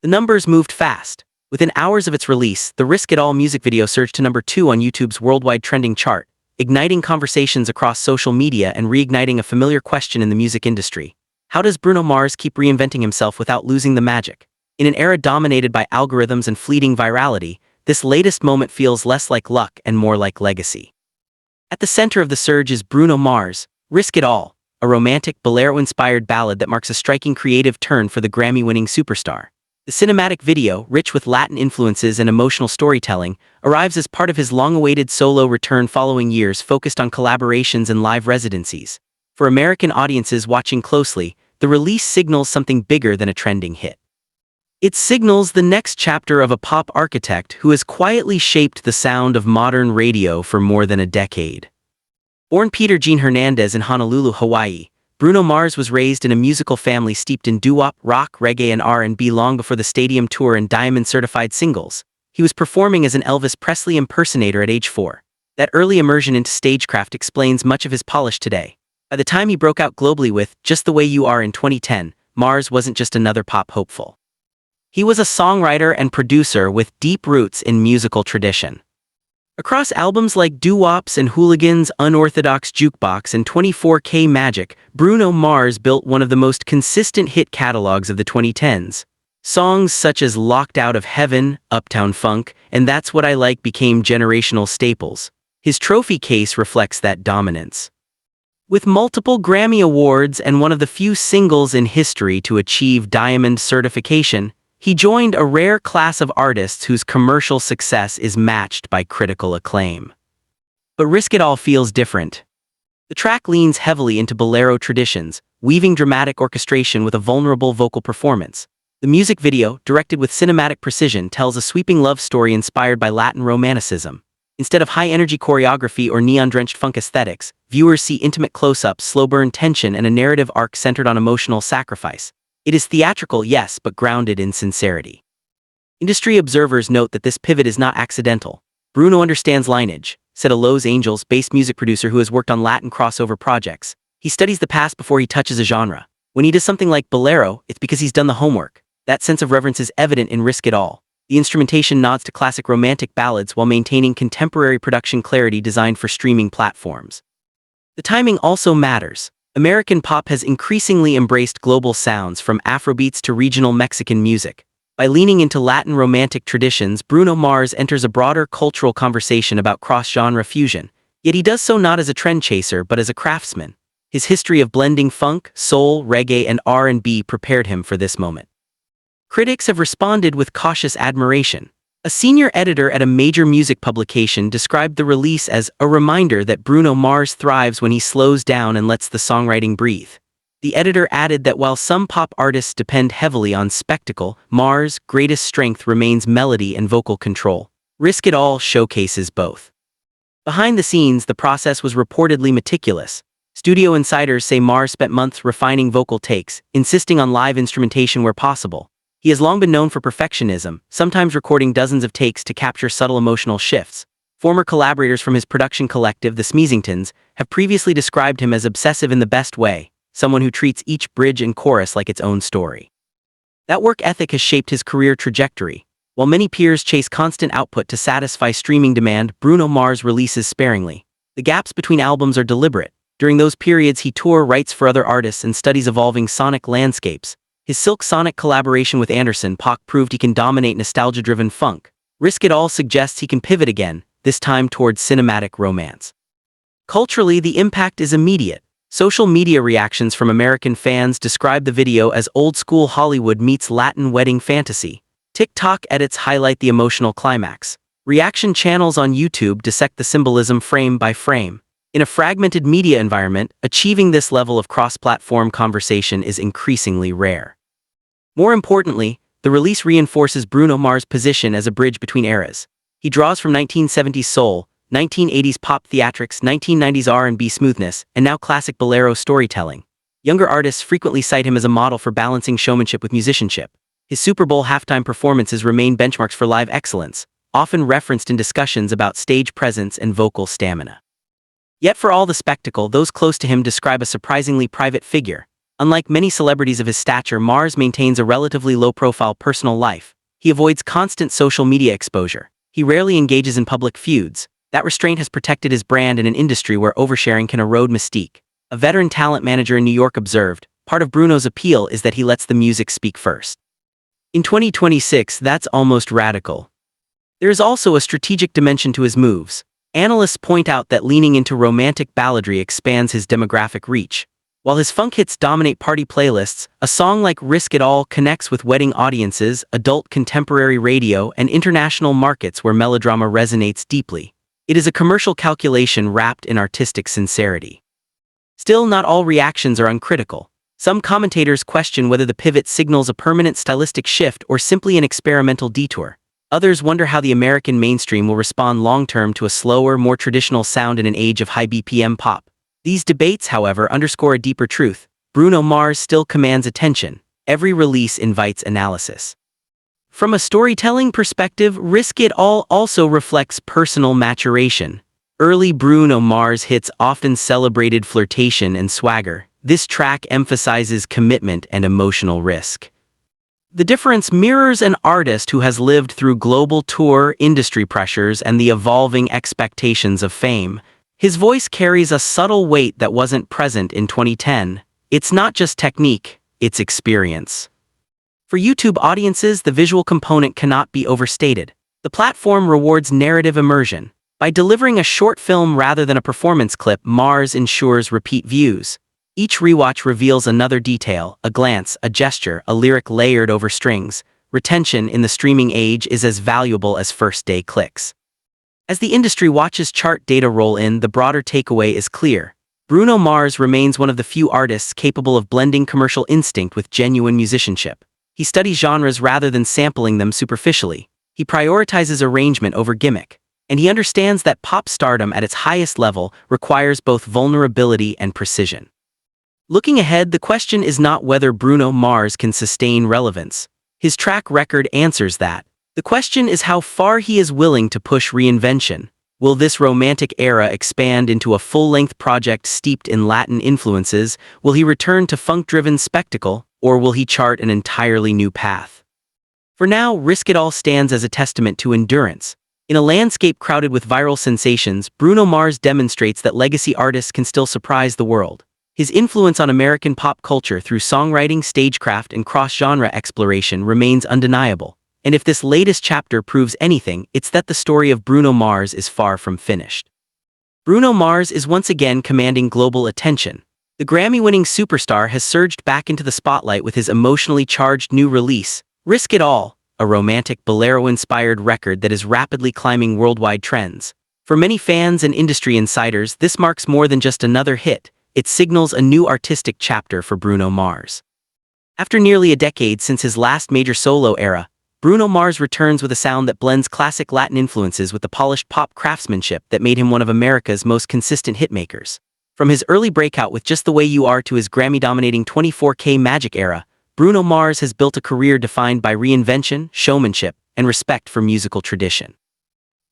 The numbers moved fast. Within hours of its release, the Risk It All music video surged to number 2 on YouTube's worldwide trending chart, igniting conversations across social media and reigniting a familiar question in the music industry. How does Bruno Mars keep reinventing himself without losing the magic? In an era dominated by algorithms and fleeting virality, this latest moment feels less like luck and more like legacy. At the center of the surge is Bruno Mars' Risk It All, a romantic, bolero-inspired ballad that marks a striking creative turn for the Grammy-winning superstar. The cinematic video, rich with Latin influences and emotional storytelling, arrives as part of his long-awaited solo return following years focused on collaborations and live residencies. For American audiences watching closely, the release signals something bigger than a trending hit. It signals the next chapter of a pop architect who has quietly shaped the sound of modern radio for more than a decade. Born Peter Gene Hernandez in Honolulu, Hawaii, Bruno Mars was raised in a musical family steeped in doo-wop, rock, reggae, and R&B long before the stadium tour and diamond-certified singles. He was performing as an Elvis Presley impersonator at age 4. That early immersion into stagecraft explains much of his polish today. By the time he broke out globally with Just the Way You Are in 2010, Mars wasn't just another pop hopeful. He was a songwriter and producer with deep roots in musical tradition. Across albums like Doo-Wops and Hooligans, Unorthodox Jukebox, and 24K Magic, Bruno Mars built one of the most consistent hit catalogs of the 2010s. Songs such as Locked Out of Heaven, Uptown Funk, and That's What I Like became generational staples. His trophy case reflects that dominance. With multiple Grammy Awards and one of the few singles in history to achieve diamond certification, he joined a rare class of artists whose commercial success is matched by critical acclaim. But Risk It All feels different. The track leans heavily into bolero traditions, weaving dramatic orchestration with a vulnerable vocal performance. The music video, directed with cinematic precision, tells a sweeping love story inspired by Latin romanticism. Instead of high-energy choreography or neon-drenched funk aesthetics, viewers see intimate close-ups, slow-burn tension, and a narrative arc centered on emotional sacrifice. It is theatrical, yes, but grounded in sincerity. Industry observers note that this pivot is not accidental. Bruno understands lineage, said a Los Angeles-based music producer who has worked on Latin crossover projects. He studies the past before he touches a genre. When he does something like bolero, it's because he's done the homework. That sense of reverence is evident in Risk It All. The instrumentation nods to classic romantic ballads while maintaining contemporary production clarity designed for streaming platforms. The timing also matters. American pop has increasingly embraced global sounds from Afrobeats to regional Mexican music. By leaning into Latin romantic traditions, Bruno Mars enters a broader cultural conversation about cross-genre fusion. Yet he does so not as a trend chaser but as a craftsman. His history of blending funk, soul, reggae, and R&B prepared him for this moment. Critics have responded with cautious admiration. A senior editor at a major music publication described the release as a reminder that Bruno Mars thrives when he slows down and lets the songwriting breathe. The editor added that while some pop artists depend heavily on spectacle, Mars' greatest strength remains melody and vocal control. Risk It All showcases both. Behind the scenes, the process was reportedly meticulous. Studio insiders say Mars spent months refining vocal takes, insisting on live instrumentation where possible. He has long been known for perfectionism, sometimes recording dozens of takes to capture subtle emotional shifts. Former collaborators from his production collective, the Smeezingtons, have previously described him as obsessive in the best way, someone who treats each bridge and chorus like its own story. That work ethic has shaped his career trajectory. While many peers chase constant output to satisfy streaming demand, Bruno Mars releases sparingly. The gaps between albums are deliberate. During those periods, he writes for other artists and studies evolving sonic landscapes. His Silk Sonic collaboration with Anderson .Paak proved he can dominate nostalgia-driven funk. Risk It All suggests he can pivot again, this time towards cinematic romance. Culturally, the impact is immediate. Social media reactions from American fans describe the video as old-school Hollywood meets Latin wedding fantasy. TikTok edits highlight the emotional climax. Reaction channels on YouTube dissect the symbolism frame by frame. In a fragmented media environment, achieving this level of cross-platform conversation is increasingly rare. More importantly, the release reinforces Bruno Mars' position as a bridge between eras. He draws from 1970s soul, 1980s pop theatrics, 1990s R&B smoothness, and now classic bolero storytelling. Younger artists frequently cite him as a model for balancing showmanship with musicianship. His Super Bowl halftime performances remain benchmarks for live excellence, often referenced in discussions about stage presence and vocal stamina. Yet for all the spectacle, those close to him describe a surprisingly private figure. Unlike many celebrities of his stature, Mars maintains a relatively low-profile personal life. He avoids constant social media exposure. He rarely engages in public feuds. That restraint has protected his brand in an industry where oversharing can erode mystique. A veteran talent manager in New York observed, "Part of Bruno's appeal is that he lets the music speak first." In 2026, that's almost radical. There is also a strategic dimension to his moves. Analysts point out that leaning into romantic balladry expands his demographic reach. While his funk hits dominate party playlists, a song like Risk It All connects with wedding audiences, adult contemporary radio, and international markets where melodrama resonates deeply. It is a commercial calculation wrapped in artistic sincerity. Still, not all reactions are uncritical. Some commentators question whether the pivot signals a permanent stylistic shift or simply an experimental detour. Others wonder how the American mainstream will respond long-term to a slower, more traditional sound in an age of high BPM pop. These debates, however, underscore a deeper truth. Bruno Mars still commands attention. Every release invites analysis. From a storytelling perspective, Risk It All also reflects personal maturation. Early Bruno Mars hits often celebrated flirtation and swagger. This track emphasizes commitment and emotional risk. The difference mirrors an artist who has lived through global tour, industry pressures, and the evolving expectations of fame. His voice carries a subtle weight that wasn't present in 2010. It's not just technique, it's experience. For YouTube audiences, the visual component cannot be overstated. The platform rewards narrative immersion. By delivering a short film rather than a performance clip, Mars ensures repeat views. Each rewatch reveals another detail, a glance, a gesture, a lyric layered over strings. Retention in the streaming age is as valuable as first-day clicks. As the industry watches chart data roll in, the broader takeaway is clear. Bruno Mars remains one of the few artists capable of blending commercial instinct with genuine musicianship. He studies genres rather than sampling them superficially. He prioritizes arrangement over gimmick. And he understands that pop stardom at its highest level requires both vulnerability and precision. Looking ahead, the question is not whether Bruno Mars can sustain relevance. His track record answers that. The question is how far he is willing to push reinvention. Will this romantic era expand into a full-length project steeped in Latin influences? Will he return to funk-driven spectacle? Or will he chart an entirely new path? For now, Risk It All stands as a testament to endurance. In a landscape crowded with viral sensations, Bruno Mars demonstrates that legacy artists can still surprise the world. His influence on American pop culture through songwriting, stagecraft, and cross-genre exploration remains undeniable. And if this latest chapter proves anything, it's that the story of Bruno Mars is far from finished. Bruno Mars is once again commanding global attention. The Grammy-winning superstar has surged back into the spotlight with his emotionally charged new release, Risk It All, a romantic bolero-inspired record that is rapidly climbing worldwide trends. For many fans and industry insiders, this marks more than just another hit. It signals a new artistic chapter for Bruno Mars. After nearly a decade since his last major solo era, Bruno Mars returns with a sound that blends classic Latin influences with the polished pop craftsmanship that made him one of America's most consistent hitmakers. From his early breakout with Just the Way You Are to his Grammy-dominating 24K Magic era, Bruno Mars has built a career defined by reinvention, showmanship, and respect for musical tradition.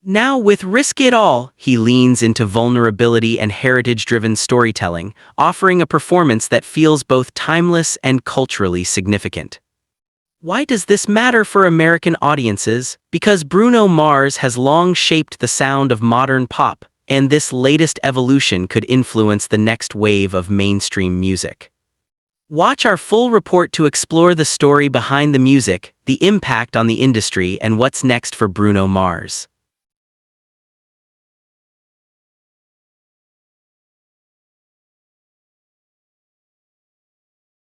Now with Risk It All, he leans into vulnerability and heritage-driven storytelling, offering a performance that feels both timeless and culturally significant. Why does this matter for American audiences? Because Bruno Mars has long shaped the sound of modern pop, and this latest evolution could influence the next wave of mainstream music. Watch our full report to explore the story behind the music, the impact on the industry, and what's next for Bruno Mars.